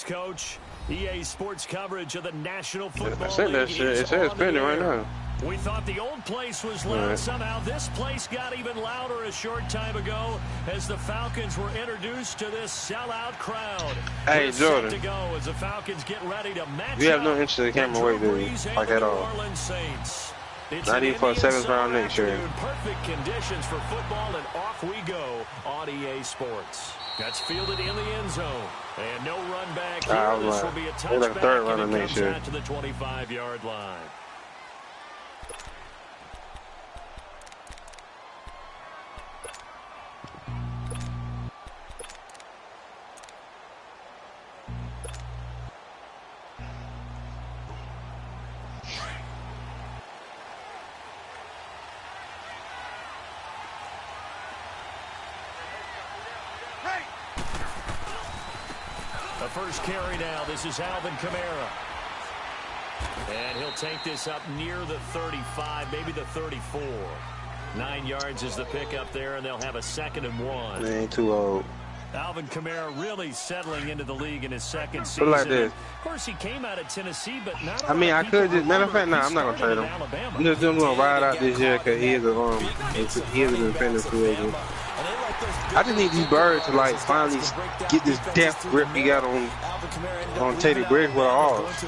Coach. EA Sports coverage of the National Football League. I said that shit. It says spinning right now. We thought the old place was loud. Right. Somehow this place got even louder a short time ago as the Falcons were introduced to this sellout crowd. Hey, Jordan. Set to go as the Falcons get ready to match You have no up interest in the camera weight, do you? Like at all. Not even for a 7th round next year. Perfect conditions for football, and off we go on EA Sports. That's fielded in the end zone. And no run back here. This will be a touchback, like a third runner and it next comes year. out to the 25-yard line. The first carry now. This is Alvin Kamara. And he'll take this up near the 35, maybe the 34. 9 yards is the pickup there, and they'll have a 2nd and 1. They ain't too old. Alvin Kamara really settling into the league in his second season. Like this. Of course, he came out of Tennessee, but not. I mean, I could just. Matter of fact, nah, I'm not gonna trade him. I'm just gonna ride out this year because he is a defender free agent. I just need these birds to like finally get this death grip he got on Teddy Bridgewater off.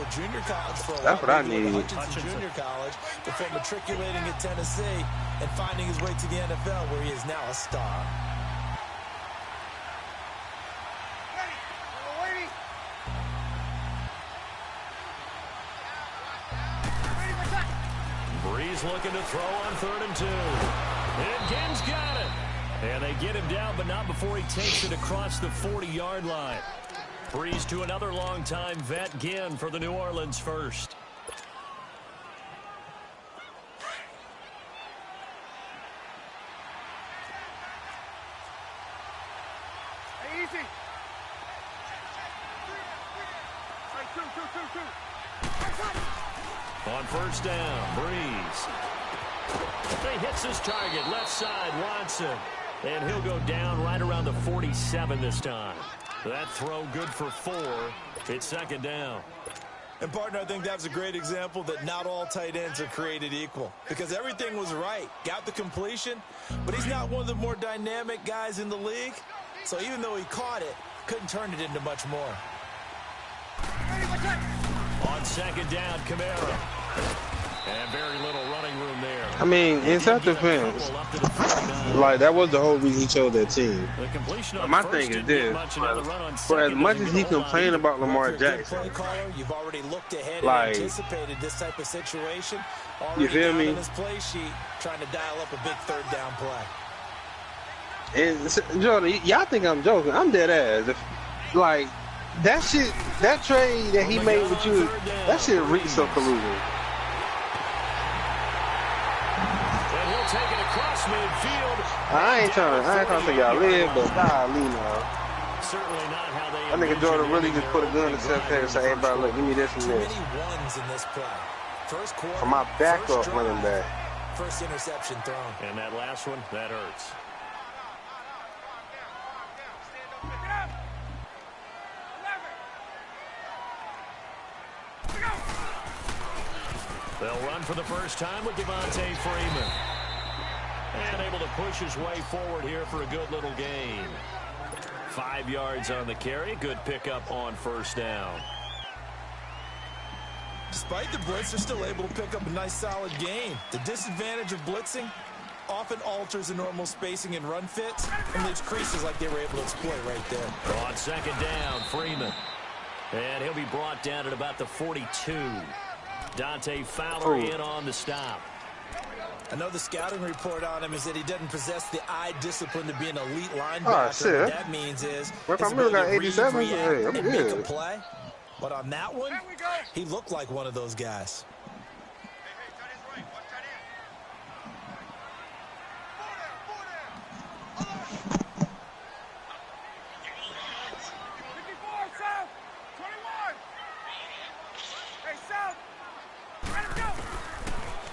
That's what I need. Junior college before matriculating at Tennessee and finding his way to the NFL, where he is now a star. Breeze looking to throw on 3rd and 2. And Ginn's got it. And they get him down, but not before he takes it across the 40-yard line. Breeze to another long-time vet, Ginn, for the New Orleans first. Hey, easy. On 1st down, Breeze. He hits his target, left side, Watson. And he'll go down right around the 47 this time. That throw good for 4. It's 2nd down. And, partner, I think that's a great example that not all tight ends are created equal. Because everything was right. Got the completion, but he's not one of the more dynamic guys in the league. So even though he caught it, couldn't turn it into much more. On 2nd down, Kamara. And very little running room there. I mean, in self-defense, like that was the whole reason he chose that team. But my thing is this: for as much as he complained about Lamar Jackson, you've already looked ahead like, and anticipated this type of situation. You feel me? His play sheet, trying to dial up a big 3rd down play. And Jordan, y'all think I'm joking? I'm dead ass. Like that shit, that trade that he made with you, that shit reeks some collusion. Take it across midfield. I ain't trying to think y'all live, but golly now. Certainly not how they. I think Jordan really just put a gun to himself head and say, "Hey, bro, look, give me this and this." Too many ones in this play. First quarter, for my backup running back. First interception thrown. And that last one, that hurts. They'll run for the first time with Devontae Freeman. And able to push his way forward here for a good little gain. 5 yards on the carry. Good pickup on 1st down. Despite the blitz, they're still able to pick up a nice solid gain. The disadvantage of blitzing often alters the normal spacing and run fits and leaves creases like they were able to exploit right there. On 2nd down, Freeman. And he'll be brought down at about the 42. Dante Fowler in on the stop. I know the scouting report on him is that he doesn't possess the eye discipline to be an elite linebacker. What that means is if I really got 87, hey, I'm and good. Make a play. But on that one, he looked like one of those guys.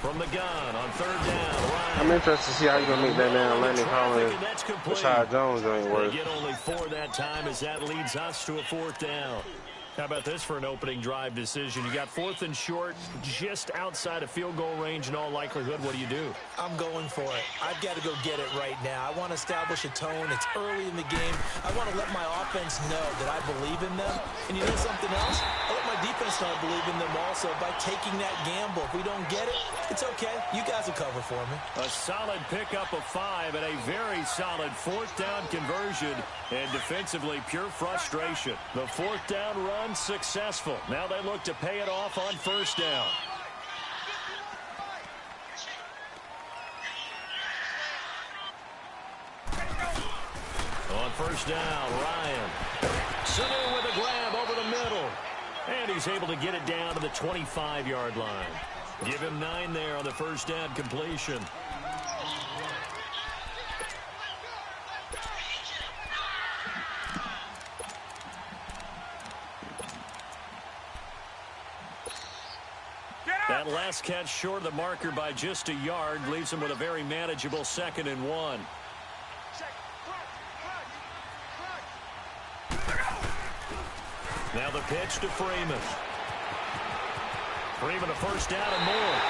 From the gun on 3rd down. I'm interested to see how you're going to make that now. Landon Collins, Rashad Jones ain't worth. They get only 4 that time as that leads us to a 4th down. How about this for an opening drive decision? You got 4th and short, just outside of field goal range in all likelihood. What do you do? I'm going for it. I've got to go get it right now. I want to establish a tone. It's early in the game. I want to let my offense know that I believe in them. And you know something else? I let my defense know I believe in them also by taking that gamble. If we don't get it, it's okay. You guys will cover for me. A solid pickup of 5 and a very solid 4th down conversion. And defensively, pure frustration. The 4th down run successful. Now they look to pay it off on 1st down. On 1st down, Ryan. Sanu with a grab over the middle. And he's able to get it down to the 25-yard line. Give him 9 there on the 1st down completion. That last catch short of the marker by just a yard leaves him with a very manageable 2nd and 1. Now the pitch to Freeman. Freeman a 1st down and more.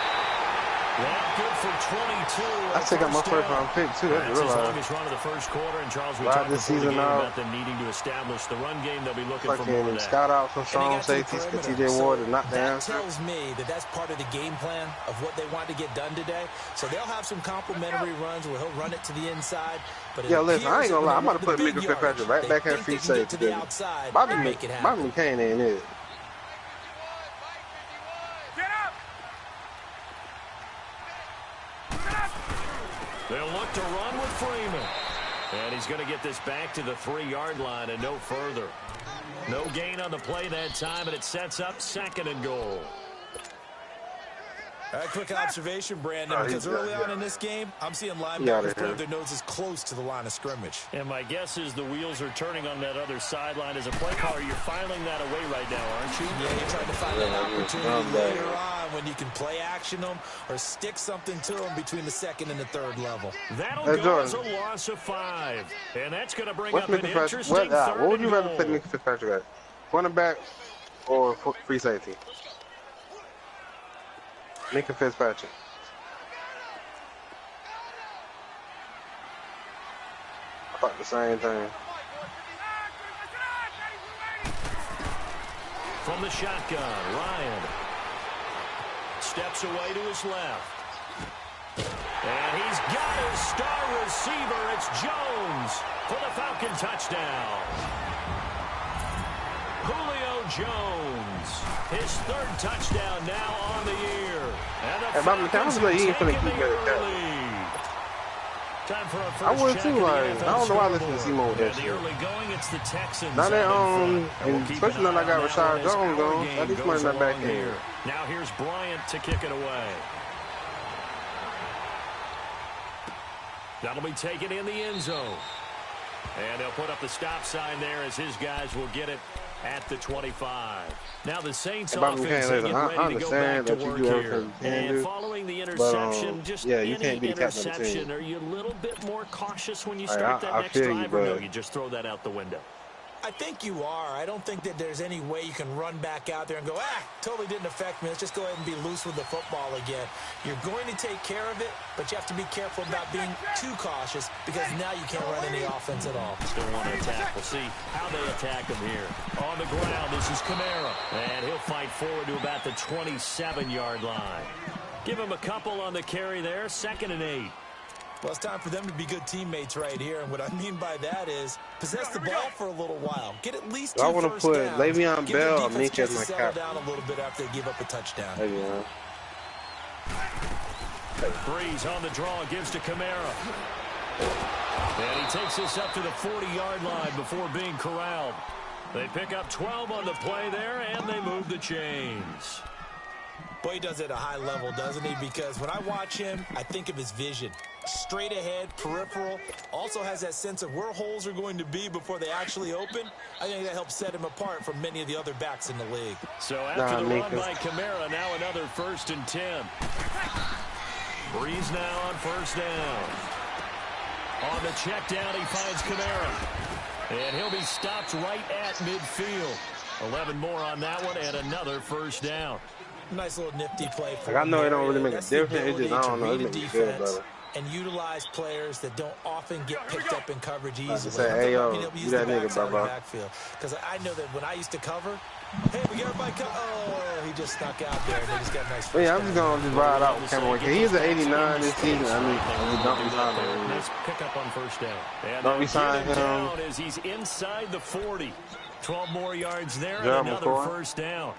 Well, good for 22. I still got my first round pick too. That's his real longest run of the 1st quarter. And Charles, we talked this before the season game out. about them needing to establish the run game. They'll be looking for more of that. Scout out some strong safeties because TJ Ward is not the answer. That tells me that that's part of the game plan of what they want to get done today. So they'll have some complimentary runs where he'll run it to the inside. But yo, listen, I ain't gonna lie. I'm about to put Mika Fitzpatrick right back at free safety. Bobby McCain ain't it. They'll look to run with Freeman. And he's going to get this back to the 3-yard line and no further. No gain on the play that time, and it sets up 2nd and goal. Quick observation, Brandon, because early on in this game, I'm seeing linebackers putting their noses close to the line of scrimmage. And my guess is the wheels are turning on that other sideline. As a play caller, you're filing that away right now, aren't you? Yeah, you're trying to find an opportunity later on when you can play action them or stick something to them between the 2nd and the 3rd level. That'll go as a loss of 5. And that's going to bring up an interesting 3rd and goal. What would you rather put Mika Fitzpatrick at? Cornerback or free safety? Mika Fitzpatrick. I thought the same thing. From the shotgun, Ryan steps away to his left. And he's got his star receiver. It's Jones for the Falcon touchdown. Julio Jones, his 3rd touchdown now on the year. And the Falcons have taken the early lead. Time for our first I would too, like, I don't know why I listen to Seymour with that shit. The early going, it's the Texans. Now that, especially now I got Rashad Jones going, at least money not back here. Now here's Bryant to kick it away. That'll be taken in the end zone. And they'll put up the stop sign there as his guys will get it at the 25. Now the Saints offense getting ready to go back to work here. And following the interception, just any interception, are you a little bit more cautious when you start that next drive, or no, you just throw that out the window? I think you are. I don't think that there's any way you can run back out there and go, totally didn't affect me. Let's just go ahead and be loose with the football again. You're going to take care of it, but you have to be careful about being too cautious because now you can't run any offense at all. Still want to attack. We'll see how they attack him here. On the ground, this is Kamara. And he'll fight forward to about the 27-yard line. Give him a couple on the carry there. 2nd and 8. Well, it's time for them to be good teammates right here. And what I mean by that is possess the ball for a little while. Get at least 2 I want to put downs. Le'Veon Bell or Mika as my captain. Down a little bit after they give up a touchdown. Breeze on the draw, gives to Kamara. And he takes this up to the 40-yard line before being corralled. They pick up 12 on the play there, and they move the chains. Boy, he does it at a high level, doesn't he? Because when I watch him, I think of his vision. Straight ahead, peripheral. Also has that sense of where holes are going to be before they actually open. I think that helps set him apart from many of the other backs in the league. So after the run by Kamara, now another 1st and 10. Breeze now on 1st down. On the check down, he finds Kamara. And he'll be stopped right at midfield. 11 more on that one and another first down. Nice little nifty play for like, I know it don't really make a That's difference. It just, I don't know, it read a makes me feel defense better. and utilize players that don't often get picked up in coverage easily. Like say, hey, yo, you that nigga, bro. Because I know that when I used to cover, hey, we got everybody oh, he just snuck out there and they just got a nice first I'm just going to just ride out with Cameron. He's an 89 this season. I mean, don't resign him. Nice pickup on first down. And don't resign him. Down as he's inside the 40. 12 more yards there and another first down.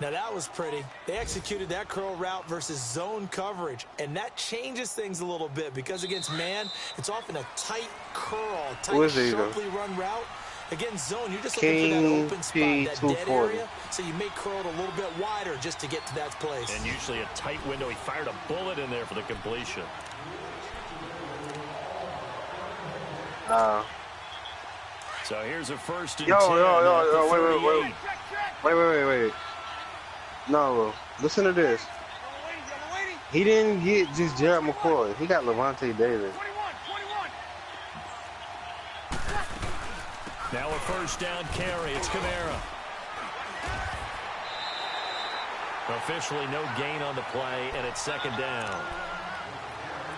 Now, that was pretty. They executed that curl route versus zone coverage, and that changes things a little bit because against man, it's often a tight curl, tight, sharply run route. Against zone, you're just looking for that open spot, that dead area, so you may curl it a little bit wider just to get to that place. And usually a tight window. He fired a bullet in there for the completion. So here's a first and 10. Wait. No, listen to this. He didn't get just Jared McCoy. He got Levante Davis. Now a first down carry. It's Kamara. Officially no gain on the play, and it's second down.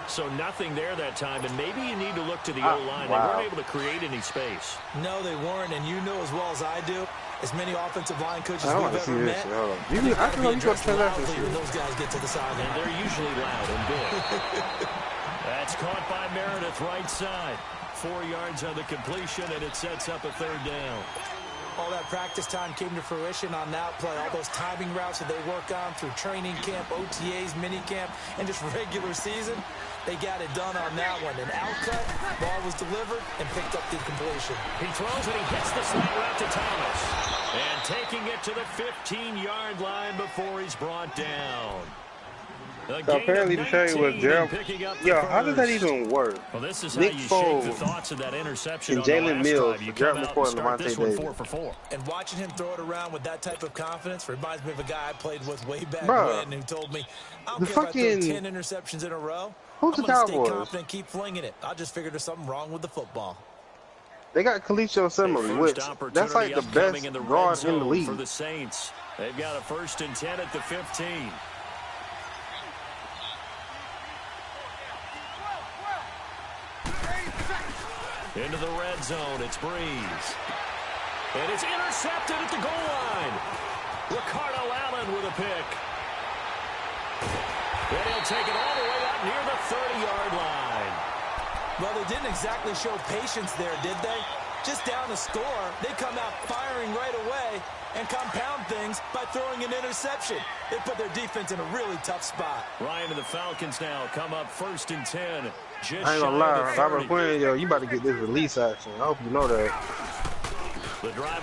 So nothing there that time, and maybe you need to look to the O-line. Wow. They weren't able to create any space. No, they weren't, and you know as well as I do, as many offensive line coaches we've ever met, I feel like you got to turn that when those guys get to the sideline. And they're usually loud and big. That's caught by Meredith, right side. 4 yards on the completion, and it sets up a third down. All that practice time came to fruition on that play. All those timing routes that they work on through training camp, OTAs, mini camp, and just regular season, they got it done on that one. An outcut, ball was delivered, and picked up the completion. He throws and he hits the slant route to Thomas. And taking it to the 15-yard line before he's brought down. So apparently the trade was Gerald. Yo, how does that even work? Well, this is Nick how you Foles shake the thoughts of that interception and Jalen Mills, Gerald McCoy, and Levante Davis. 4-for-4. And watching him throw it around with that type of confidence reminds me of a guy I played with way back when who told me, I don't care if I throw 10 interceptions in a row. Who's the I'm Cowboys? going to stay confident, keep flinging it. I just figured there's something wrong with the football. They got Kalicho Simmons, which that's like the best guard in the league. For the Saints, they've got a 1st and 10 at the 15. Into the red zone, it's Breeze. And it's intercepted at the goal line. Ricardo Allen with a pick. And he'll take it all the way up near the 30-yard line. Well, they didn't exactly show patience there, did they? Just down the score, they come out firing right away and compound things by throwing an interception. They put their defense in a really tough spot. Ryan and the Falcons now come up 1st and 10. Just I ain't gonna lie, Robert Quinn, yo, you about to get this release action. I hope you know that.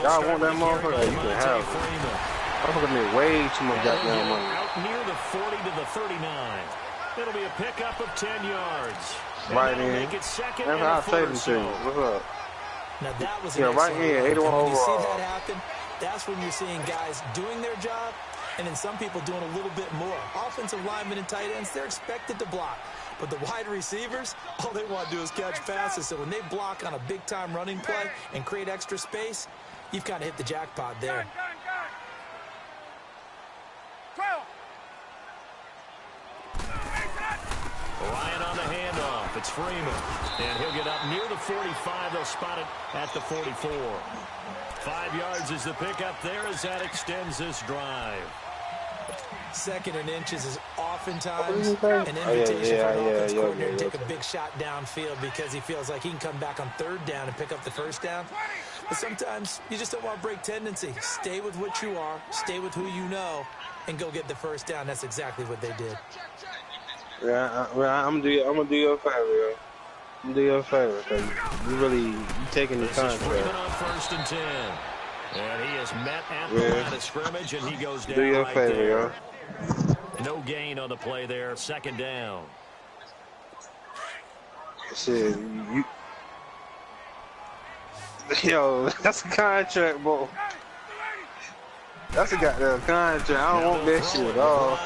Y'all want that motherfucker? You can have it. Motherfucker made way too much goddamn money. Out near the 40 to the 39. It'll be a pickup of 10 yards. Right in. Make it second That's how I say them to you. What's up? Now that was right here, 81 overall. When you see that happen, that's when you're seeing guys doing their job, and then some people doing a little bit more. Offensive linemen and tight ends, they're expected to block. But the wide receivers, all they want to do is catch passes. So when they block on a big-time running play and create extra space, you've kind of hit the jackpot there. Ryan on the handoff. It's Freeman. And he'll get up near the 45. They'll spot it at the 44. 5 yards is the pickup there as that extends this drive. 2nd and inches is oftentimes an invitation for an offense coordinator to take a big shot downfield because he feels like he can come back on 3rd down and pick up the 1st down. But sometimes you just don't want to break tendency. Stay with what you are, stay with who you know, and go get the 1st down. That's exactly what they did. Yeah, I'm gonna do you a favor, yo. I'm gonna do you a favor, because you taking the contract. This is Freeman on 1st and 10. And he is met at the line of scrimmage, and he goes down. Do you a right favor, there. yo. No gain on the play there. 2nd down. Shit, yo, that's a contract, bro. That's a goddamn contract. I don't want that shit at all.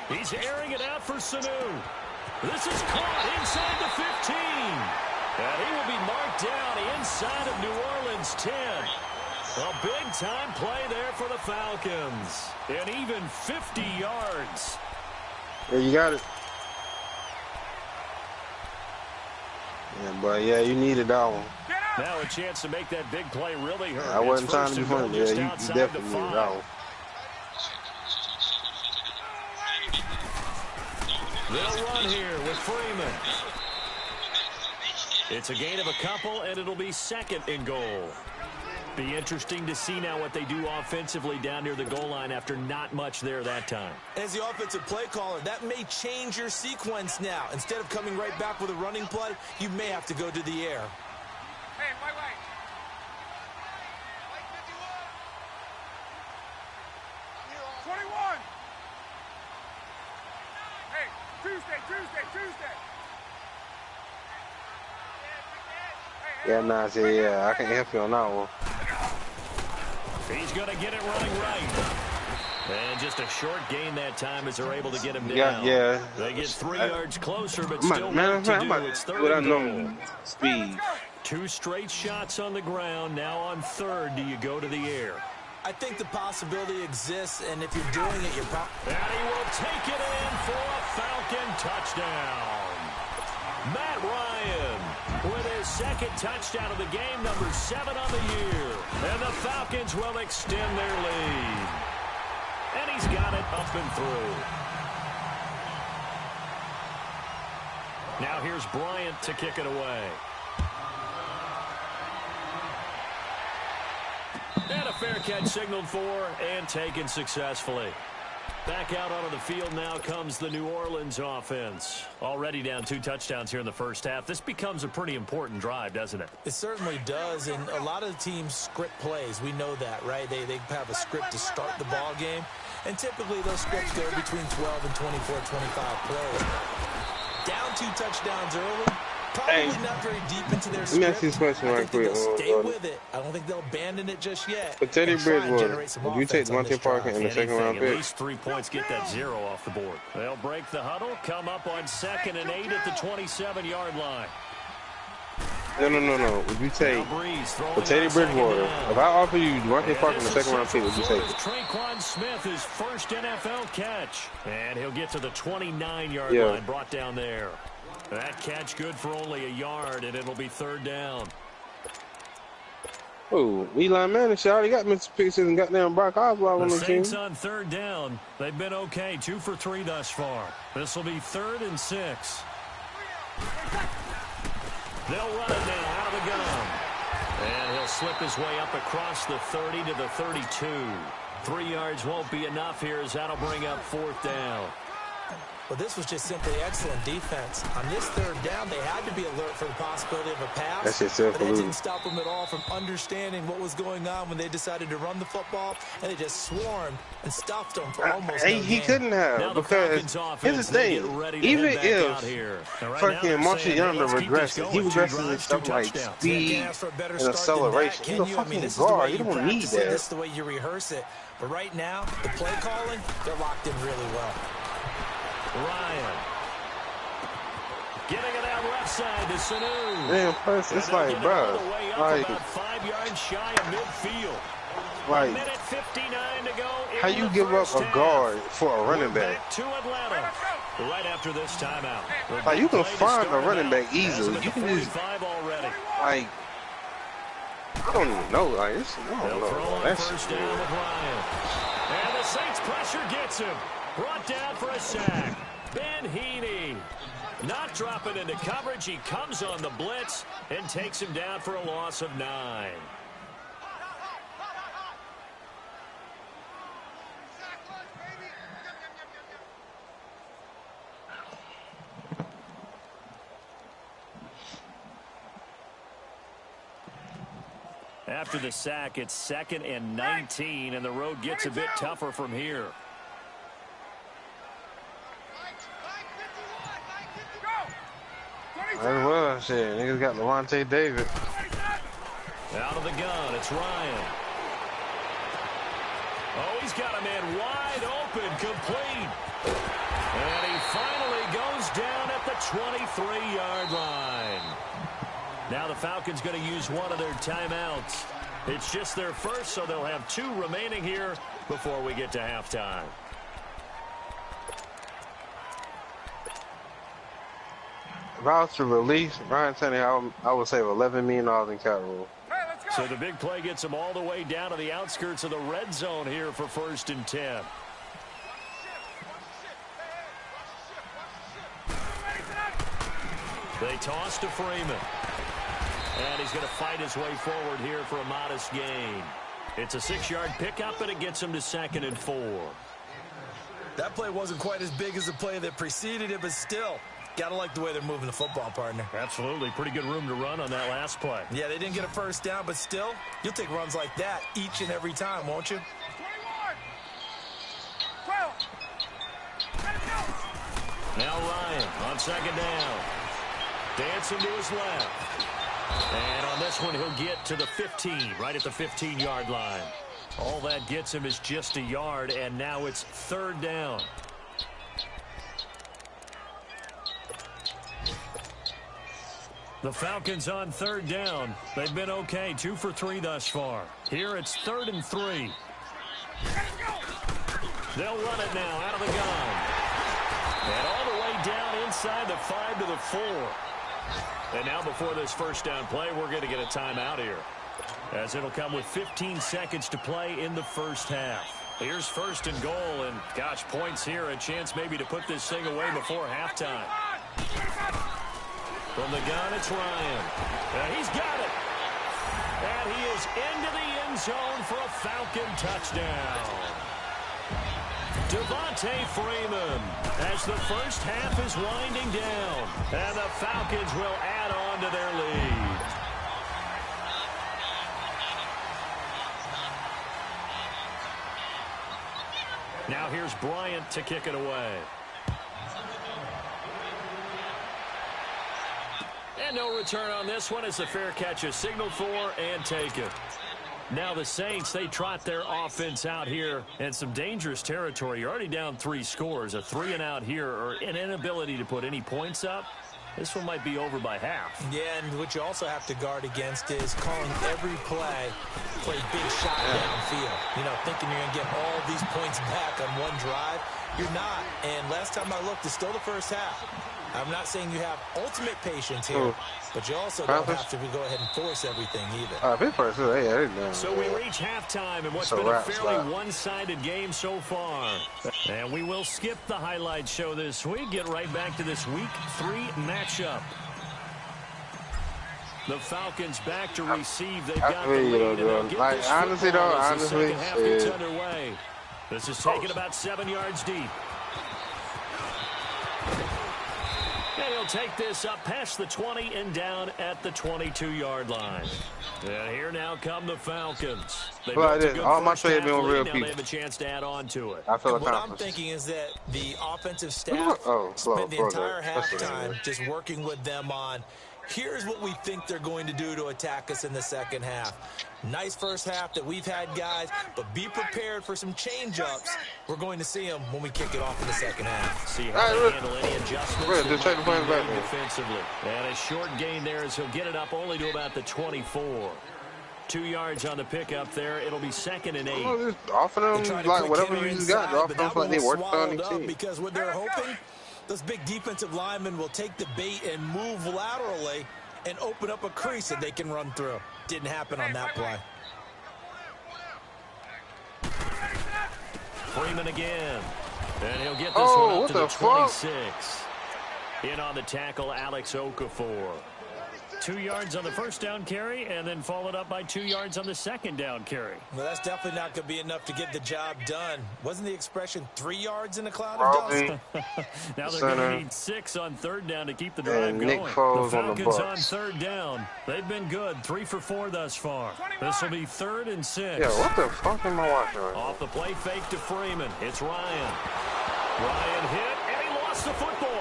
He's airing it out for Sanu. This is caught inside the 15. And he will be marked down inside of New Orleans 10. A big-time play there for the Falcons. And even 50 yards. Yeah, you got it. Yeah, but yeah, you needed that one. Now a chance to make that big play really hurt. I wasn't trying to be funny. Yeah, you definitely needed that one. They'll run here with Freeman. It's a gain of a couple, and it'll be second and goal. Be interesting to see now what they do offensively down near the goal line after not much there that time. As the offensive play caller, that may change your sequence now. Instead of coming right back with a running play, you may have to go to the air. Hey, wait. 21. Hey, Tuesday. Yeah, nah, see, yeah, I can help you on that one. He's going to get it running right. And just a short gain that time as they're able to get him down. Yeah. They get 3 yards closer, but still work to do. It's third and goal. Speed. 2 straight shots on the ground. Now on third, do you go to the air? I think the possibility exists, and if you're doing it, you're probably... And he will take it in for a Falcon touchdown. Matt Ryan with his second touchdown of the game, number 7 on the year. And the Falcons will extend their lead. And he's got it up and through. Now here's Bryant to kick it away. And a fair catch signaled for and taken successfully. Back out onto the field now comes the New Orleans offense. Already down 2 touchdowns here in the first half. This becomes a pretty important drive, doesn't it? It certainly does, and a lot of the teams script plays. We know that, right? They have a script to start the ball game, and typically those scripts go between 12 and 24, 25 plays. Down 2 touchdowns early. Probably not very deep into their script. Let me ask you this question right quick. They'll stay with it. I don't think they'll abandon it just yet. But Teddy Bridgewater, would you take Devontae Parker in the second round pick? At least 3 points, get that 0 off the board. They'll break the huddle, come up on 2nd and 8 at the 27-yard line. No. Would you take Teddy Bridgewater? If I offer you Devontae Parker in the second round pick, would you take it? Traquan Smith, his first NFL catch. And he'll get to the 29-yard line, brought down there. That catch good for only a yard, and it'll be 3rd down. Oh, Eli Manning, she already got Mr. Pickens and goddamn Brock Osweiler on the team. Saints on 3rd down. They've been okay, 2 for 3 thus far. This will be 3rd and 6. They'll run it now out of the gun. And he'll slip his way up across the 30 to the 32. 3 yards won't be enough here as that'll bring up 4th down. Well, this was just simply excellent defense. On this 3rd down, they had to be alert for the possibility of a pass. That's just but that didn't stop them at all from understanding what was going on when they decided to run the football, and they just swarmed and stuffed them for almost He couldn't have, because here's the thing. Even if fucking Marshall Yonder regresses, he regresses in stuff like speed and acceleration. He's a fucking guard. You don't need that. This is the way you rehearse it. But right now, the play calling, they're locked in really well. Ryan getting it out left side to Sanu. Damn, plus it's like, bro, like about 5 yards shy of midfield. Like, 1:59 to go. How you give up a guard for a running back? Back to Atlanta. Right after this timeout. Like, you can find a running back easily. You can just already. Like, I don't even know. Like, it's, I don't know. That's first down with Ryan. And the Saints pressure gets him. Brought down for a sack. Ben Heaney not dropping into coverage. He comes on the blitz and takes him down for a loss of 9. After the sack, it's 2nd and 19, and the road gets a bit tougher from here. That's well, shit. Niggas got Levante David. Out of the gun, it's Ryan. Oh, he's got a man wide open, complete. And he finally goes down at the 23-yard line. Now the Falcons going to use one of their timeouts. It's just their first, so they'll have 2 remaining here before we get to halftime. If I was to release Ryan Tannehill, I would save $11 million in cap room. Hey, let's go. So the big play gets them all the way down to the outskirts of the red zone here for 1st and 10. They toss to Freeman. And he's going to fight his way forward here for a modest gain. It's a 6-yard pickup, and it gets him to 2nd and 4. That play wasn't quite as big as the play that preceded it, but still, gotta like the way they're moving the football, partner. Absolutely. Pretty good room to run on that last play. Yeah, they didn't get a first down, but still, you'll take runs like that each and every time, won't you? 21. 12. Let it go. Now Ryan on 2nd down. Dancing to his left. And on this one, he'll get to the 15, right at the 15-yard line. All that gets him is just a yard, and now it's 3rd down. The Falcons on 3rd down. They've been okay, 2 for 3 thus far. Here it's 3rd and 3. They'll run it now out of the gun. And all the way down inside the 5 to the 4. And now before this first down play, we're going to get a timeout here, as it'll come with 15 seconds to play in the first half. Here's 1st and goal, and gosh, points here, a chance maybe to put this thing away before halftime. From the gun, it's Ryan. He's got it. And he is into the end zone for a Falcon touchdown. Devontae Freeman, as the first half is winding down, and the Falcons will add on to their lead. Now here's Bryant to kick it away. And no return on this one as the fair catch is signaled for and taken. Now the Saints, they trot their offense out here in some dangerous territory. You're already down 3 scores. A 3-and-out here, or an inability to put any points up. This one might be over by half. Yeah, and what you also have to guard against is calling every play for a big shot downfield. You know, thinking you're going to get all these points back on one drive. You're not. And last time I looked, it's still the first half. I'm not saying you have ultimate patience here, but you also don't have to go ahead and force everything either. So we reach halftime in what's been a fairly one-sided game so far. And we will skip the highlight show this week. Get right back to this Week 3 matchup. The Falcons back to receive. They've got the lead. And like, honestly, the second half gets underway. This is taken about 7 yards deep. And he'll take this up past the 20 and down at the 22-yard line. And here now come the Falcons. All my trades been real now people. They have a chance to add on to it. I feel what I'm thinking is that the offensive staff spent the entire halftime just working with them on, here's what we think they're going to do to attack us in the second half. Nice first half that we've had, guys, but be prepared for some change-ups. We're going to see them when we kick it off in the second half. See how they handle any adjustments defensively. And a short gain there as he'll get it up only to about the 24. 2 yards on the pickup there. It'll be 2nd and 8. Just offer them like whatever you got. Offer them like they worked on the team. Because what they're hoping, those big defensive linemen will take the bait and move laterally and open up a crease that they can run through. Didn't happen on that play. Freeman again. And he'll get this one up to the 26. In on the tackle, Alex Okafor. 2 yards on the first down carry, and then followed up by 2 yards on the second down carry. Well, that's definitely not going to be enough to get the job done. Wasn't the expression 3 yards in a cloud of dust? Now they're going to need 6 on third down to keep the drive going. The Falcons on third down. They've been good. 3 for 4 thus far. This will be 3rd and 6. Yeah, what the fuck am I watching right now? Off the play fake to Freeman. It's Ryan. Ryan hit, and he lost the football.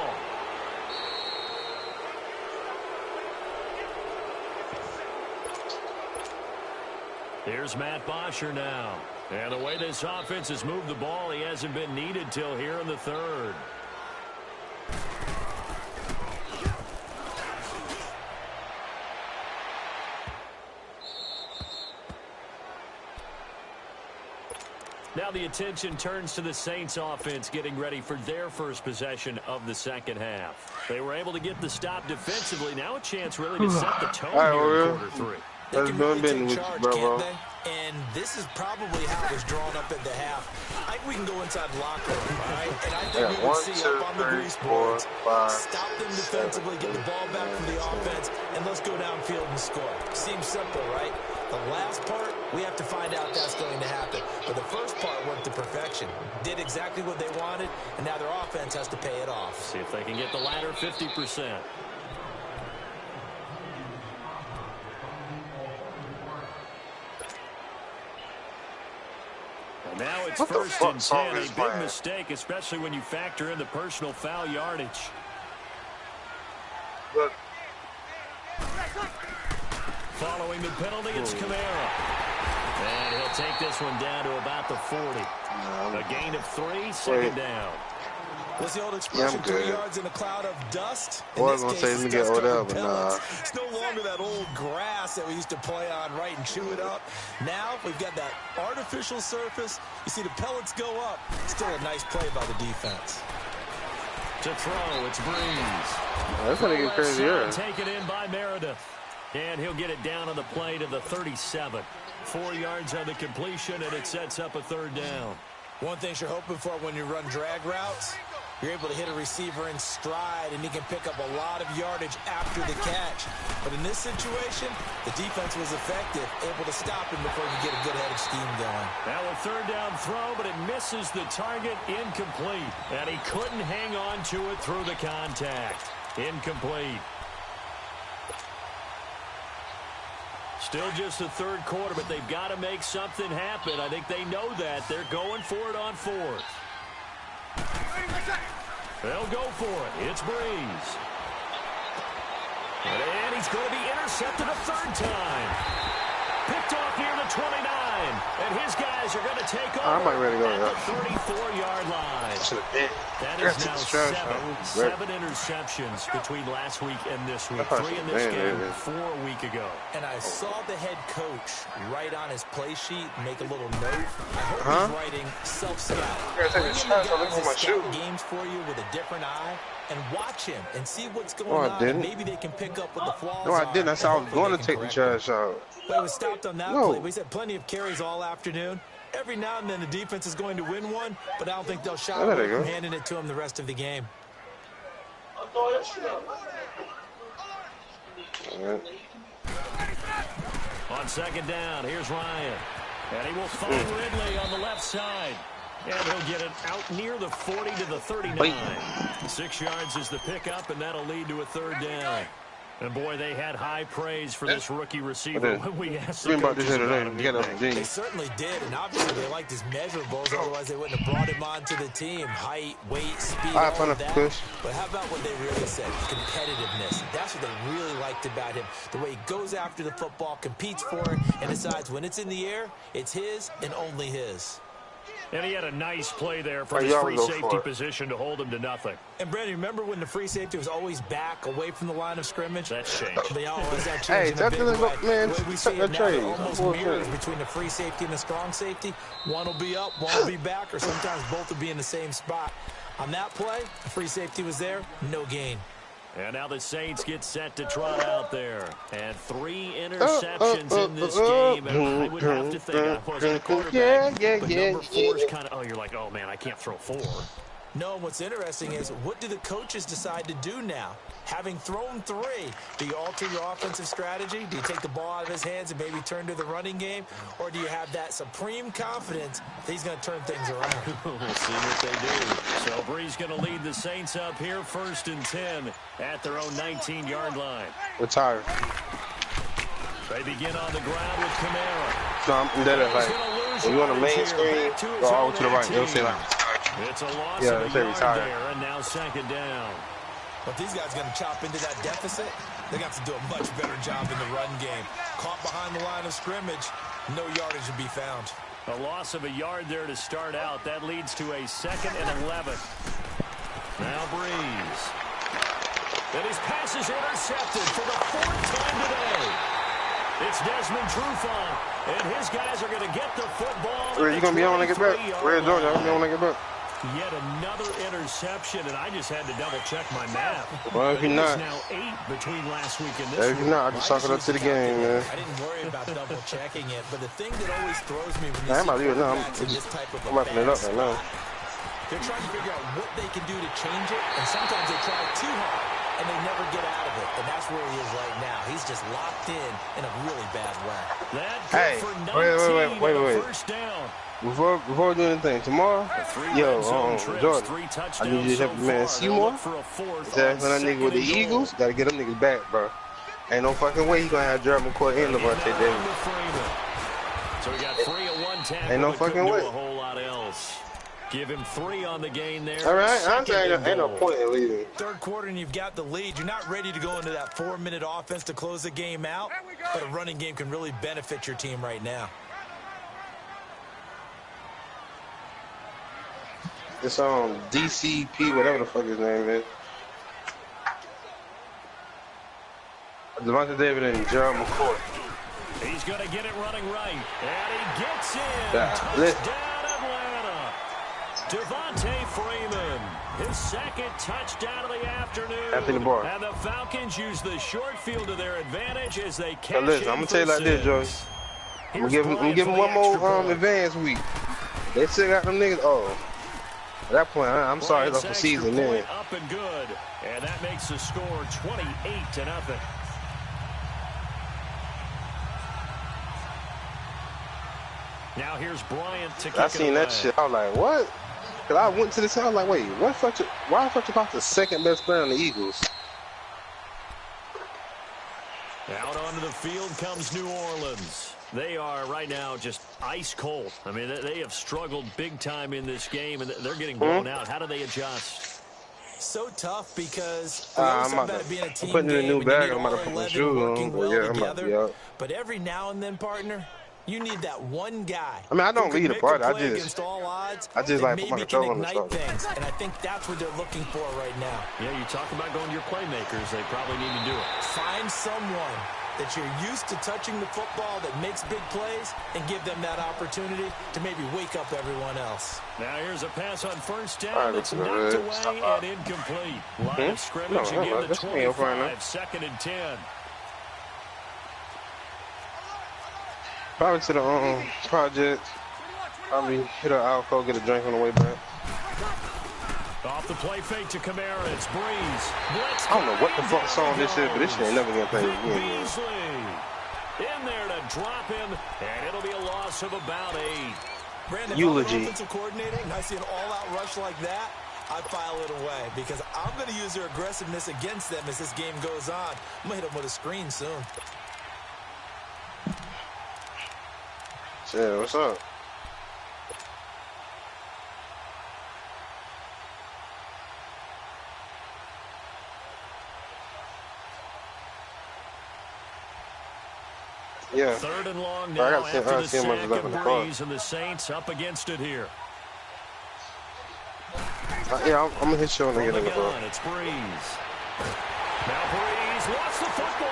Here's Matt Bosher now. And the way this offense has moved the ball, he hasn't been needed till here in the third. Now the attention turns to the Saints offense getting ready for their first possession of the second half. They were able to get the stop defensively. Now a chance really to set the tone here in quarter 3. They can really take charge, can't they? And this is probably how it was drawn up at the half. I think we can go inside the locker room, all right? And I think we would see up on the grease boards, stop them defensively, get the ball back from the offense, and let's go downfield and score. Seems simple, right? The last part, we have to find out that's going to happen. But the first part worked to perfection. Did exactly what they wanted, and now their offense has to pay it off. See if they can get the latter 50%. And now it's first and 10. A big mistake, especially when you factor in the personal foul yardage. Look. Following the penalty, it's Kamara. And he'll take this one down to about the 40. A gain of 3, second down. What's the old expression, 3 yards in a cloud of dust? I was going to say, let me get Odell, but nah. It's no longer that old grass that we used to play on, right, and chew it up. Now we've got that artificial surface. You see the pellets go up. Still a nice play by the defense. To throw, it's Breeze. That's going to get crazier. Taken in by Meredith. And he'll get it down on the play to the 37. 4 yards on the completion, and it sets up a third down. One thing you're hoping for when you run drag routes, you're able to hit a receiver in stride, and he can pick up a lot of yardage after the catch. But in this situation, the defense was effective, able to stop him before he could get a good head of steam going. Now a third down throw, but it misses the target, incomplete. And he couldn't hang on to it through the contact. Incomplete. Still just the third quarter, but they've got to make something happen. I think they know that. They're going for it on 4th. They'll go for it. It's Breeze. And he's going to be intercepted a third time. Picked off near the 29. And his guys are going to take over I'm not ready to go at the 34-yard line. That is now seven interceptions between last week and this week. 3 in this game, 4 a week ago. And I saw the head coach write on his play sheet, make a little note. I hope he's writing self-scout. Games for you with a different eye. And watch him and see what's going on. And maybe they can pick up what the flaws are. No, I didn't. That's how I was going to take the trash out. But it was stopped on that play. We had plenty of carries all afternoon. Every now and then the defense is going to win one, but I don't think they'll shy away from handing it to him the rest of the game. On second down, here's Ryan. And he will find Ridley on the left side. And he'll get it out near the 40 to the 39. 6 yards is the pickup, and that'll lead to a third down. And, boy, they had high praise for this rookie receiver when we asked the coaches about him. They certainly did, and obviously they liked his measurables. Otherwise, they wouldn't have brought him onto the team. Height, weight, speed, all of that. But how about what they really said? Competitiveness. That's what they really liked about him. The way he goes after the football, competes for it, and decides when it's in the air, it's his and only his. And he had a nice play there for his free safety position to hold him to nothing. And, Brandon, remember when the free safety was always back away from the line of scrimmage? That's changed. They always that changed in a big way. Man, the way we see it now, it almost mirrors between the free safety and the strong safety. One will be up, one will be back, or sometimes both will be in the same spot. On that play, the free safety was there, no gain. And now the Saints get set to trot out there. And 3 interceptions in this game. And I would have to think I wasn't a quarterback. But number 4 is kind of, you're like, oh, man, I can't throw 4. No, what's interesting is what do the coaches decide to do now? Having thrown 3, do you alter your offensive strategy? Do you take the ball out of his hands and maybe turn to the running game? Or do you have that supreme confidence that he's going to turn things around? We'll see what they do. So Breeze going to lead the Saints up here, 1st and 10 at their own 19-yard line. Retired. They begin on the ground with Kamara. No, I'm dead at like, when you on the main screen, go all to the right. They'll say like, it's a loss of a yard there, and now second down. But these guys are going to chop into that deficit. They got to do a much better job in the run game. Caught behind the line of scrimmage, no yardage to be found. A loss of a yard there to start out. That leads to a 2nd and 11. Now Breeze. And his pass is intercepted for the 4th time today. It's Desmond Trufant, and his guys are going to get the football You gonna be on when I get back? Where's Georgia? I'm gonna be on when I get back. Yet another interception, and I just had to double-check my math. Well, if you're not, now 8 between last week and this if you're not, I just suck it up to the game, man. I didn't worry about double-checking it, but the thing that always throws me when you I'm see about this type of wrapping it up right now. They're trying to figure out what they can do to change it, and sometimes they try too hard, and they never get out of it. And that's where he is right now. He's just locked in a really bad way. Hey, wait. First down. Before we do anything, tomorrow, Jordan, I need you to help the man Seymour. When that nigga with the Eagles, gotta get them niggas back, bro. Ain't no fucking way he gonna have Gerald McCoy and Levante Davis. So we got 3 at one tackle. Ain't no fucking way. A whole lot else. Give him 3 on the gain there. All right, ain't no point in leading. Third quarter and you've got the lead. You're not ready to go into that 4-minute offense to close the game out, but a running game can really benefit your team right now. It's on DCP, whatever the fuck his name is. Levante David and Gerald McCoy. He's going to get it running right. And he gets in. Touchdown, Atlanta. Devontae Freeman. His second touchdown of the afternoon. Anthony Barr. And the Falcons use the short field to their advantage as they cash in. Listen, I'm going to tell you like this, Joey. I'm going to give him one more advance week. They still got them niggas. Oh. At that point, I'm sorry, it's up for season then. Up and good, and that makes the score 28-0. Now here's Bryant to kick it away. I seen that shit. I was like, what? Cause I went to this. I was like, wait, why the fuck about the second best player on the Eagles? Out onto the field comes New Orleans. They are right now just ice cold. I mean, they have struggled big time in this game, and they're getting blown out. How do they adjust? So tough because I'm putting in a new bag. I'm about to put my shoes on. But yeah, I'm about to be out. But every now and then, partner, you need that one guy. I mean, I don't lead a party. I just like put my control on the stuff. And I think that's what they're looking for right now. Yeah, you talk about going to your playmakers. They probably need to do it. Find someone that you're used to touching the football that makes big plays and give them that opportunity to maybe wake up everyone else. Now here's a pass on first down. It's knocked away and incomplete. Line of scrimmage again to 25, 2nd and 10. Probably to the project. Probably hit an alcohol, get a drink on the way back. Off the play fake to Kamara, it's Breeze. I don't know what the fuck song this is, but this shit ain't never gonna play again. Beasley in there to drop him, and it'll be a loss of about 8. Brandon, Eulogy. Offensive coordinator, and I see an all-out rush like that, I file it away because I'm going to use their aggressiveness against them as this game goes on. I'm going to hit them with a screen soon. Yeah, what's up? Yeah. 3rd and long now after the sack of Breeze, and the Saints up against it here. Yeah, I'm going to hit you on the end of the ball. It's Breeze. Now Breeze lost the football.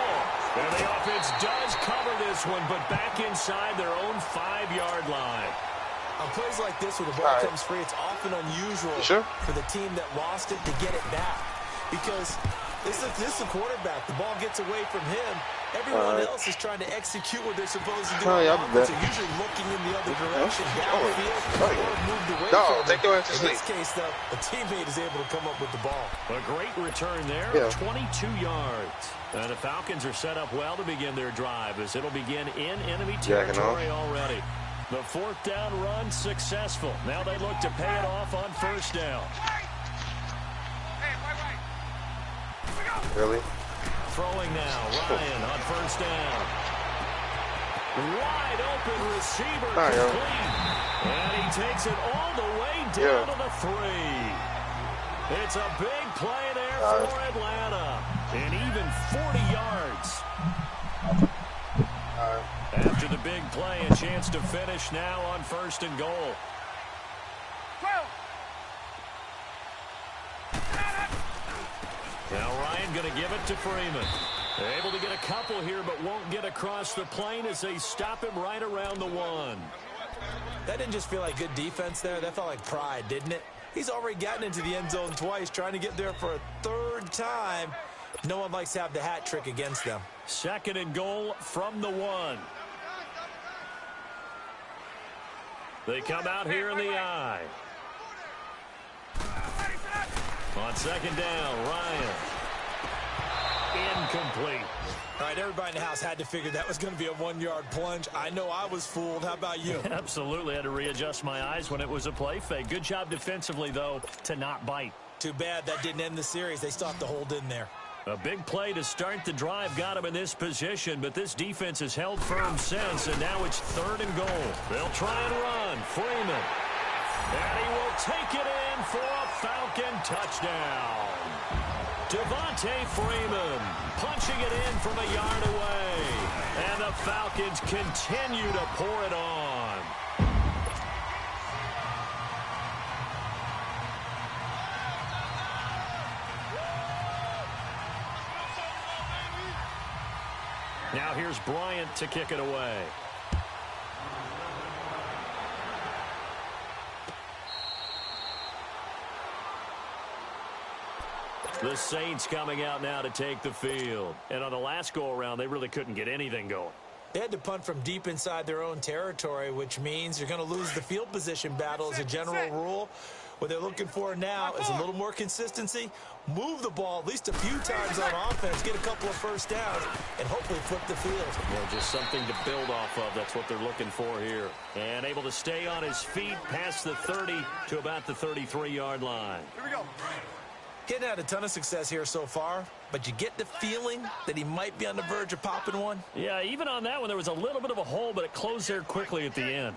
And the offense does cover this one, but back inside their own 5-yard line. On plays like this where the ball comes free, it's often unusual for the team that lost it to get it back. Because this is a quarterback. The ball gets away from him. Everyone else is trying to execute what they're supposed to do. They're usually looking in the other direction, downfield, or moved away from take your ass to sleep. In this case, though, a teammate is able to come up with the ball. A great return there, 22 yards. And the Falcons are set up well to begin their drive as it'll begin in enemy territory already. The 4th down run successful. Now they look to pay it off on 1st down. Really? Throwing now, Ryan on 1st down. Wide open receiver complete. And he takes it all the way down to the 3. It's a big play there for Atlanta. And even 40 yards. After the big play, a chance to finish now on 1st and goal. Now Ryan going to give it to Freeman. They're able to get a couple here, but won't get across the plane as they stop him right around the 1. That didn't just feel like good defense there. That felt like pride, didn't it? He's already gotten into the end zone twice, trying to get there for a third time. No one likes to have the hat trick against them. 2nd and goal from the 1. They come out here in the I. On 2nd down, Ryan. Incomplete. All right, everybody in the house had to figure that was going to be a 1-yard plunge. I know I was fooled. How about you? Absolutely. Had to readjust my eyes when it was a play fake. Good job defensively, though, to not bite. Too bad that didn't end the series. They still have to hold in there. A big play to start the drive got him in this position, but this defense has held firm since, and now it's 3rd and goal. They'll try and run. Freeman. And he will take it in for a Falcon touchdown. Devontae Freeman punching it in from a yard away. And the Falcons continue to pour it on. Now here's Bryant to kick it away. The Saints coming out now to take the field. And on the last go-around, they really couldn't get anything going. They had to punt from deep inside their own territory, which means you're going to lose the field position battle as a general rule. What they're looking for now is a little more consistency, move the ball at least a few times on offense, get a couple of first downs, and hopefully flip the field. Well, just something to build off of. That's what they're looking for here. And able to stay on his feet past the 30 to about the 33-yard line. Here we go. Getting had a ton of success here so far, but you get the feeling that he might be on the verge of popping one. Yeah, even on that one, there was a little bit of a hole, but it closed there quickly at the end.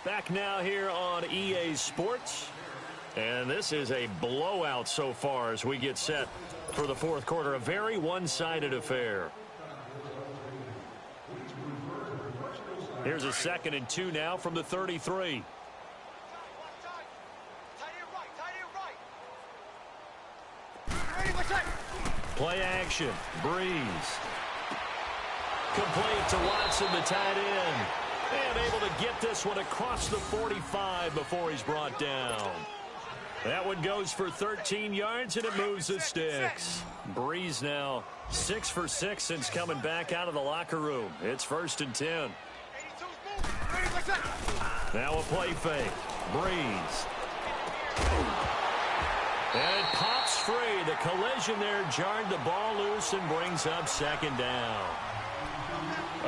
Back now here on EA Sports. And this is a blowout so far as we get set for the 4th quarter. A very one-sided affair. Here's a 2nd and 2 now from the 33. Play action. Breeze. Complete to Watson, the tight end. And able to get this one across the 45 before he's brought down. That one goes for 13 yards, and it moves the sticks. Breeze now 6 for 6 since coming back out of the locker room. It's 1st and 10. Now a play fake. Breeze. And it pops free. The collision there jarred the ball loose and brings up 2nd down.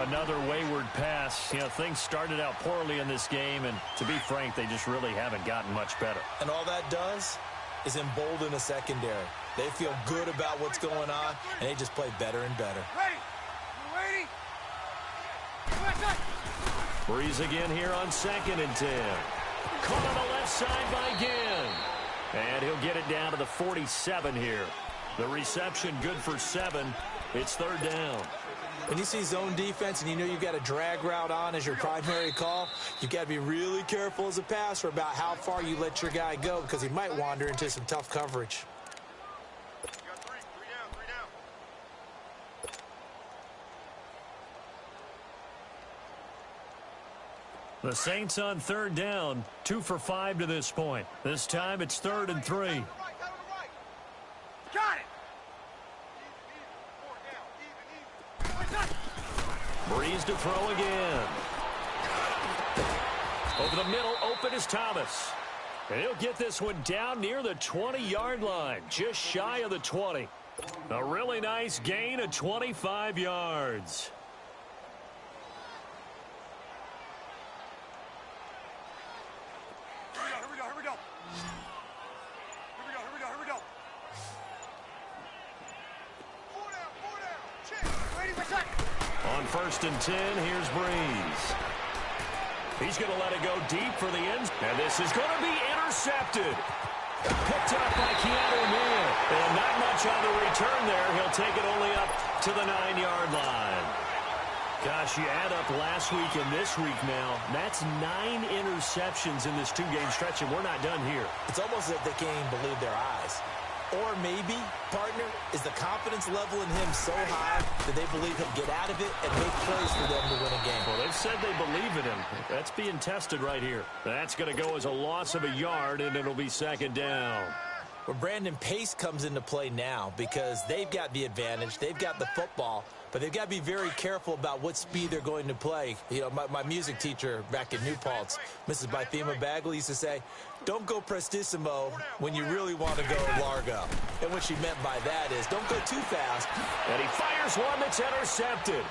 Another wayward pass. You know, things started out poorly in this game, and to be frank, they just really haven't gotten much better. And all that does is embolden a secondary. They feel good about what's going on, and they just play better and better. Ready? Breeze again here on 2nd and 10. Caught on the left side by Ginn. And he'll get it down to the 47 here. The reception good for 7. It's 3rd down. When you see zone defense and you know you've got a drag route on as your primary call, you've got to be really careful as a passer about how far you let your guy go because he might wander into some tough coverage. The Saints on 3rd down, 2 for 5 to this point. This time it's 3rd and 3. Got it. Breeze to throw again. Over the middle, open is Thomas. And he'll get this one down near the 20-yard line, just shy of the 20. A really nice gain of 25 yards. On 1st and 10, here's Breeze. He's going to let it go deep for the end. And this is going to be intercepted. Picked up by Keanu Neal. And not much on the return there. He'll take it only up to the 9-yard line. Gosh, you add up last week and this week now. That's 9 interceptions in this 2-game stretch, and we're not done here. It's almost as if they can't even believe their eyes. Or maybe, partner, is the confidence level in him so high that they believe he'll get out of it and make plays for them to win a game. Well, they've said they believe in him. That's being tested right here. That's going to go as a loss of a yard, and it'll be 2nd down. Well, Brandon, pace comes into play now because they've got the advantage. They've got the football, but they've got to be very careful about what speed they're going to play. You know, my music teacher back in New Paltz, Mrs. Bythema Bagley, used to say, don't go prestissimo when you really want to go largo. And what she meant by that is don't go too fast. And he fires one that's intercepted.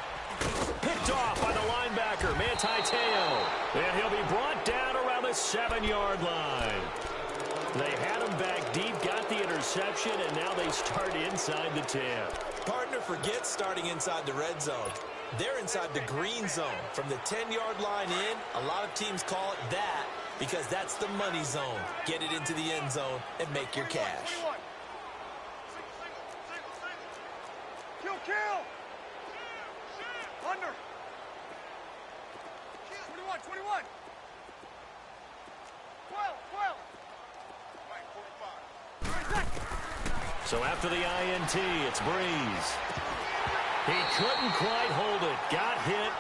Picked off by the linebacker, Manti Te'o. And he'll be brought down around the 7-yard line. They had him back deep, got the interception, and now they start inside the 10. Partner, forget starting inside the red zone. They're inside the green zone. From the 10-yard line in, a lot of teams call it that because that's the money zone. Get it into the end zone and make your cash. Kill! Under! 21! 12! So after the INT, it's Breeze. He couldn't quite hold it. Got hit.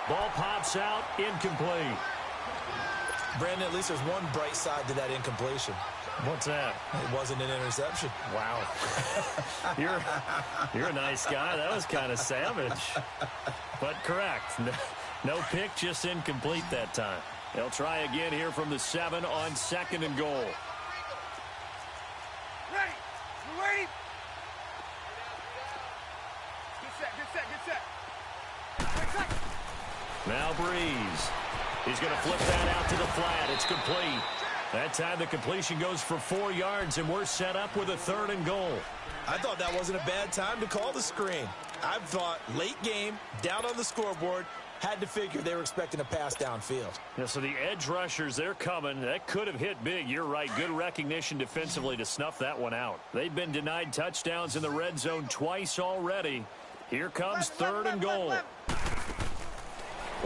Ball pops out. Incomplete. Brandon, at least there's one bright side to that incompletion. What's that? It wasn't an interception. Wow. You're a nice guy. That was kind of savage. But correct. No pick, just incomplete that time. They'll try again here from the 7 on 2nd and goal. Ready? You ready? Get set. Now Breeze. He's going to flip that out to the flat. It's complete. That time the completion goes for 4 yards, and we're set up with a 3rd and goal. I thought that wasn't a bad time to call the screen. I thought late game, down on the scoreboard, had to figure they were expecting a pass downfield. Yeah, so the edge rushers, they're coming. That could have hit big. You're right. Good recognition defensively to snuff that one out. They've been denied touchdowns in the red zone twice already. Here comes 3rd and goal.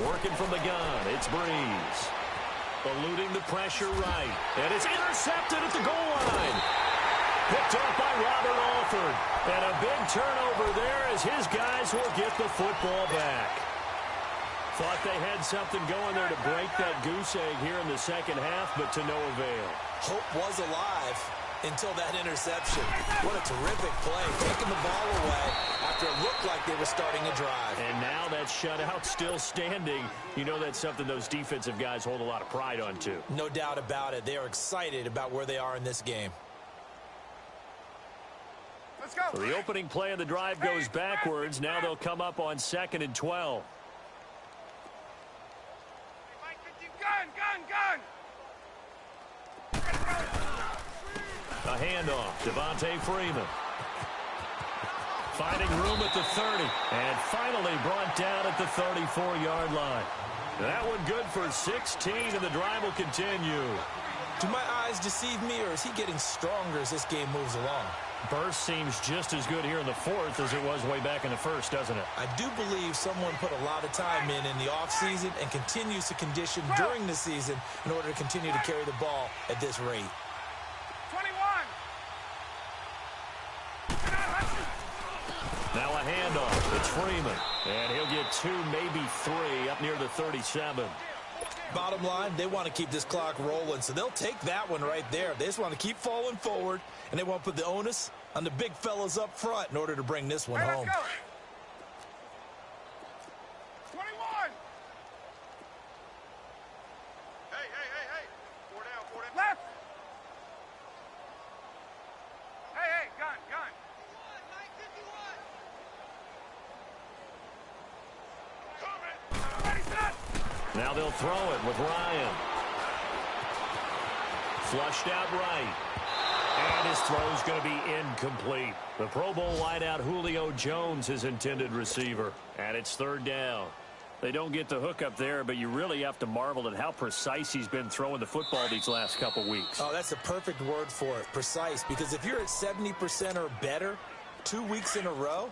Working from the gun, it's Breeze. Eluding the pressure right. And it's intercepted at the goal line. Picked off by Robert Alford. And a big turnover there as his guys will get the football back. Thought they had something going there to break that goose egg here in the 2nd half, but to no avail. Hope was alive until that interception. What a terrific play, taking the ball away after it looked like they were starting a drive. And now that shutout still standing. You know that's something those defensive guys hold a lot of pride on, too. No doubt about it. They are excited about where they are in this game. Let's go. So the opening play of the drive goes backwards. Now they'll come up on 2nd and 12. Gun! A handoff. Devontae Freeman. Finding room at the 30. And finally brought down at the 34-yard line. That one good for 16, and the drive will continue. Do my eyes deceive me, or is he getting stronger as this game moves along? Burst seems just as good here in the 4th as it was way back in the 1st, doesn't it? I do believe someone put a lot of time in the offseason and continues to condition during the season in order to continue to carry the ball at this rate. 21. Now a handoff. It's Freeman. And he'll get 2, maybe 3 up near the 37. Bottom line, they want to keep this clock rolling, so they'll take that one right there. They just want to keep falling forward, and they want to put the onus on the big fellas up front in order to bring this one home. Let's go. 21. Hey. 4 down. Left. Hey, gun. Now they'll throw it with Ryan. Flushed out right. And his throw's going to be incomplete. The Pro Bowl wideout Julio Jones, his intended receiver. And it's 3rd down. They don't get the hook up there, but you really have to marvel at how precise he's been throwing the football these last couple weeks. Oh, that's the perfect word for it, precise. Because if you're at 70% or better 2 weeks in a row,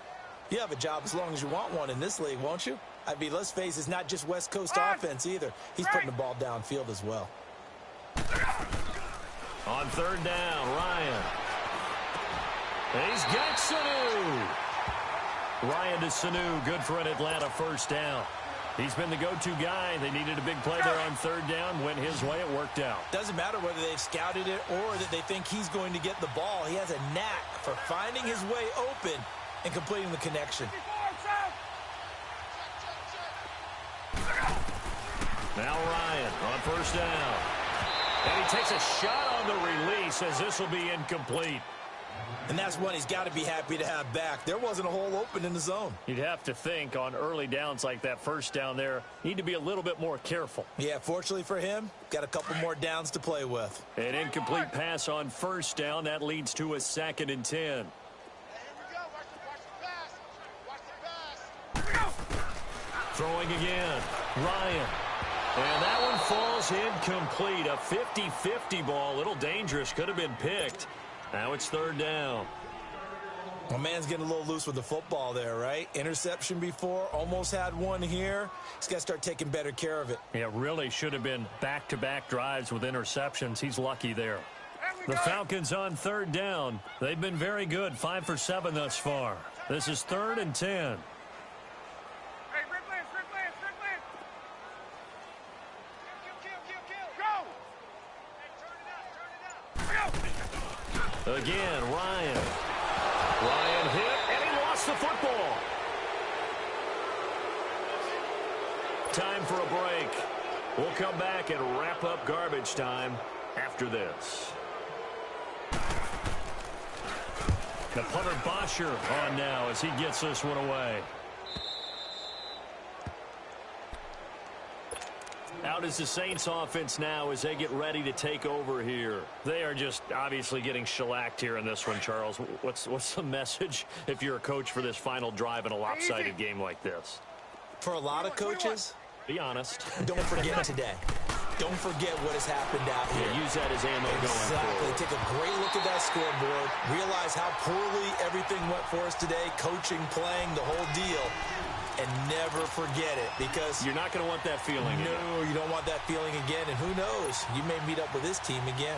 you have a job as long as you want one in this league, won't you? I mean, let's face it, it's not just West Coast offense either. He's putting the ball downfield as well. On third down, Ryan. He's got Sanu. Ryan to Sanu, good for an Atlanta first down. He's been the go-to guy. They needed a big play there on third down. Went his way, it worked out. Doesn't matter whether they've scouted it or that they think he's going to get the ball. He has a knack for finding his way open and completing the connection. Now Ryan on first down. And he takes a shot on the release as this will be incomplete. And that's one he's got to be happy to have back. There wasn't a hole open in the zone. You'd have to think on early downs like that first down there, need to be a little bit more careful. Yeah, fortunately for him, got a couple more downs to play with. An incomplete pass on first down. That leads to a 2nd and 10. Throwing again. Ryan. And that one falls incomplete. A 50-50 ball. A little dangerous. Could have been picked. Now it's third down. My man's getting a little loose with the football there, right? Interception before, almost had one here. He's got to start taking better care of it. Yeah, really should have been back-to-back drives with interceptions. He's lucky there. The Falcons on third down. They've been very good, 5 for 7 thus far. This is 3rd and 10. Again, Ryan. Ryan hit, and he lost the football. Time for a break. We'll come back and wrap up garbage time after this. The punter Bosher on now as he gets this one away. Out is the Saints offense now as they get ready to take over here. They are just obviously getting shellacked here in this one, Charles. What's the message if you're a coach for this final drive in a lopsided game like this? For a lot of coaches, be honest. Don't forget today. Don't forget what has happened out here. Yeah, use that as ammo going forward. Take a great look at that scoreboard. Realize how poorly everything went for us today. Coaching, playing, the whole deal. And never forget it, because you're not going to want that feeling again. No, you don't want that feeling again. And who knows? You may meet up with this team again.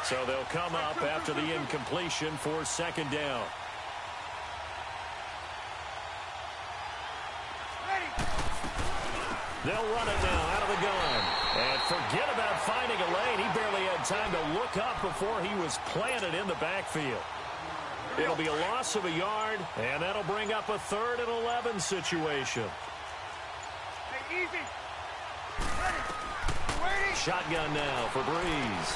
So they'll come up after the incompletion for 2nd down. They'll run it now out of the gun. And forget about finding a lane. He barely had time to look up before he was planted in the backfield. It'll be a loss of a yard, and that'll bring up a 3rd and 11 situation. Hey, easy. Shotgun now for Breeze.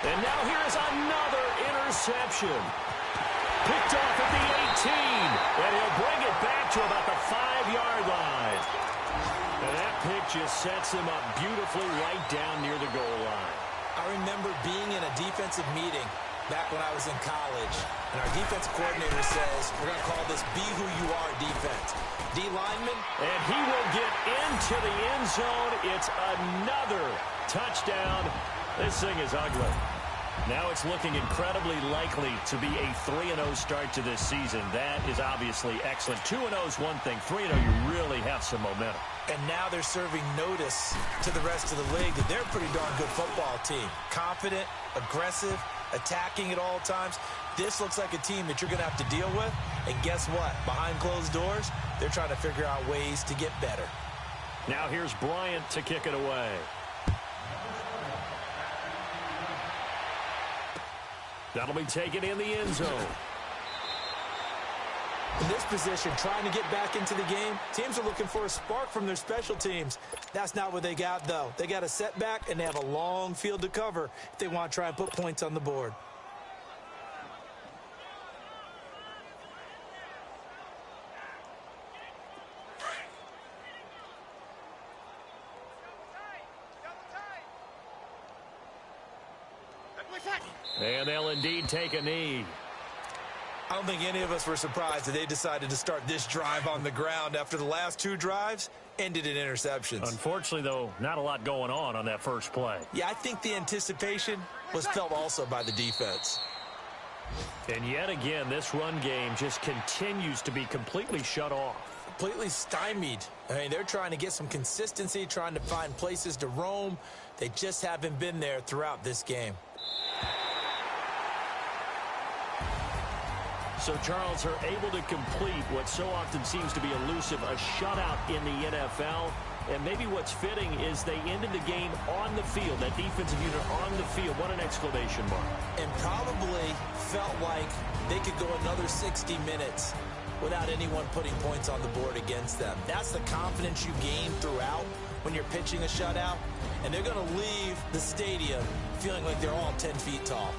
And now here's another interception. Picked off at the 18, and he'll bring it back to about the 5-yard line. And that pick just sets him up beautifully right down near the goal line. I remember being in a defensive meeting back when I was in college, and our defensive coordinator says, we're going to call this Be Who You Are defense. D lineman. And he will get into the end zone. It's another touchdown. This thing is ugly. Now it's looking incredibly likely to be a 3-0 start to this season. That is obviously excellent. 2-0 is one thing. 3-0, you really have some momentum. And now they're serving notice to the rest of the league that they're a pretty darn good football team. Confident, aggressive, attacking at all times. This looks like a team that you're going to have to deal with. And guess what? Behind closed doors, they're trying to figure out ways to get better. Now here's Bryant to kick it away. That'll be taken in the end zone. In this position, trying to get back into the game, teams are looking for a spark from their special teams. That's not what they got, though. They got a setback, and they have a long field to cover if they want to try and put points on the board. And they'll indeed take a knee. I don't think any of us were surprised that they decided to start this drive on the ground after the last 2 drives ended in interceptions. Unfortunately, though, not a lot going on that first play. Yeah, I think the anticipation was felt also by the defense. And yet again, this run game just continues to be completely shut off. completely stymied. I mean, they're trying to get some consistency, trying to find places to roam. They just haven't been there throughout this game. So, Charles, are able to complete what so often seems to be elusive, a shutout in the NFL. And maybe what's fitting is they ended the game on the field, that defensive unit on the field. What an exclamation mark. And probably felt like they could go another 60 minutes without anyone putting points on the board against them. That's the confidence you gain throughout when you're pitching a shutout. And they're going to leave the stadium feeling like they're all 10 feet tall.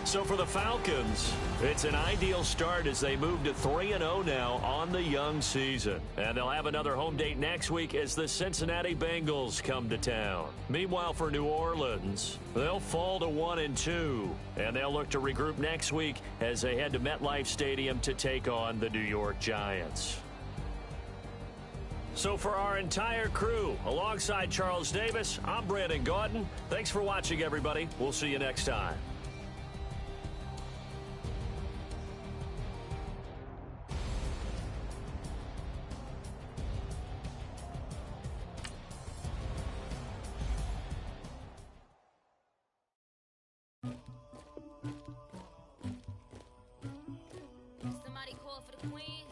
So for the Falcons, it's an ideal start as they move to 3-0 now on the young season. And they'll have another home date next week as the Cincinnati Bengals come to town. Meanwhile, for New Orleans, they'll fall to 1-2. And they'll look to regroup next week as they head to MetLife Stadium to take on the New York Giants. So for our entire crew, alongside Charles Davis, I'm Brandon Gaudin. Thanks for watching, everybody. We'll see you next time. Somebody call for the queen.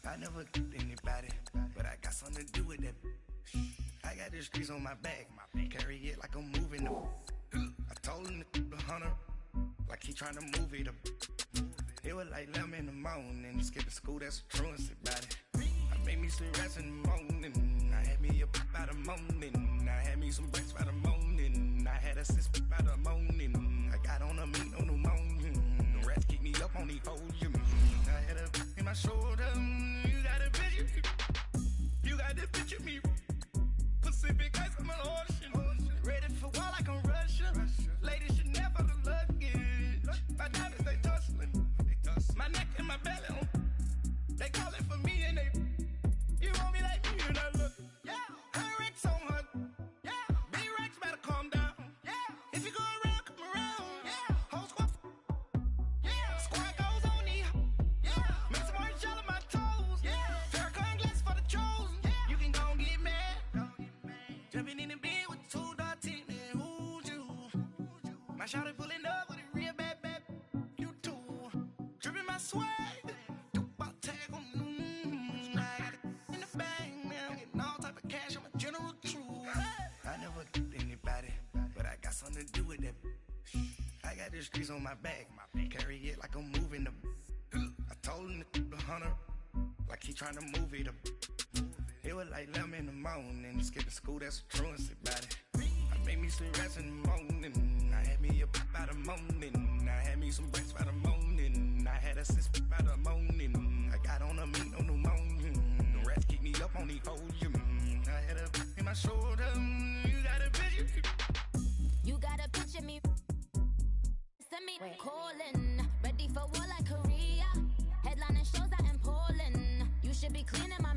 I never anybody, but I got something to do with that. I got the streets on my back, carry it like I'm moving them. I told him the hunter, like he trying to move it up. It was like 11 in the morning, skipping school, that's a truancy about it. I made me some rest in the morning, I had me up by the morning. I had me some breaks by the morning, I had a sis by the morning. I got on a meat on the morning, the rats keep me up on the podium. I had a in my shoulder, you got a picture, you got to picture me. Pacific ice on my ocean, ready for war like I'm Russia. Ladies should never the luggage, my diamonds they tussling, my neck and my belly on. They call it for me and they, you want me like me and I look. Yeah, her Rex on her. Yeah, B-Rex better calm down. Yeah, if you go around, come around. Yeah, whole squad. Yeah, squad goes on the. Yeah, make some orange gel on my toes. Yeah, Farrakhan glass for the chosen. Yeah, you can go and get mad. Jumping in the bed with 2 dark teeth and who's you? My shawty pulling up with a real bad. You too, dripping my swag. Something to do with that. I got the streets on my back, carry it like I'm moving them. I told him the hunter, like he trying to move it up. It was like 11 in the morning, skipping school, that's a truancy about it. I made me some rest in the morning, I had me up by the morning. I had me some breaks by the morning, I had a sis by the morning. I got on a meat on the morning, the rats keep me up on the podium. I had a in my shoulder, you got a picture. You gotta picture me. Send me calling. Ready for war like Korea. Headlining shows out in Poland. You should be cleaning my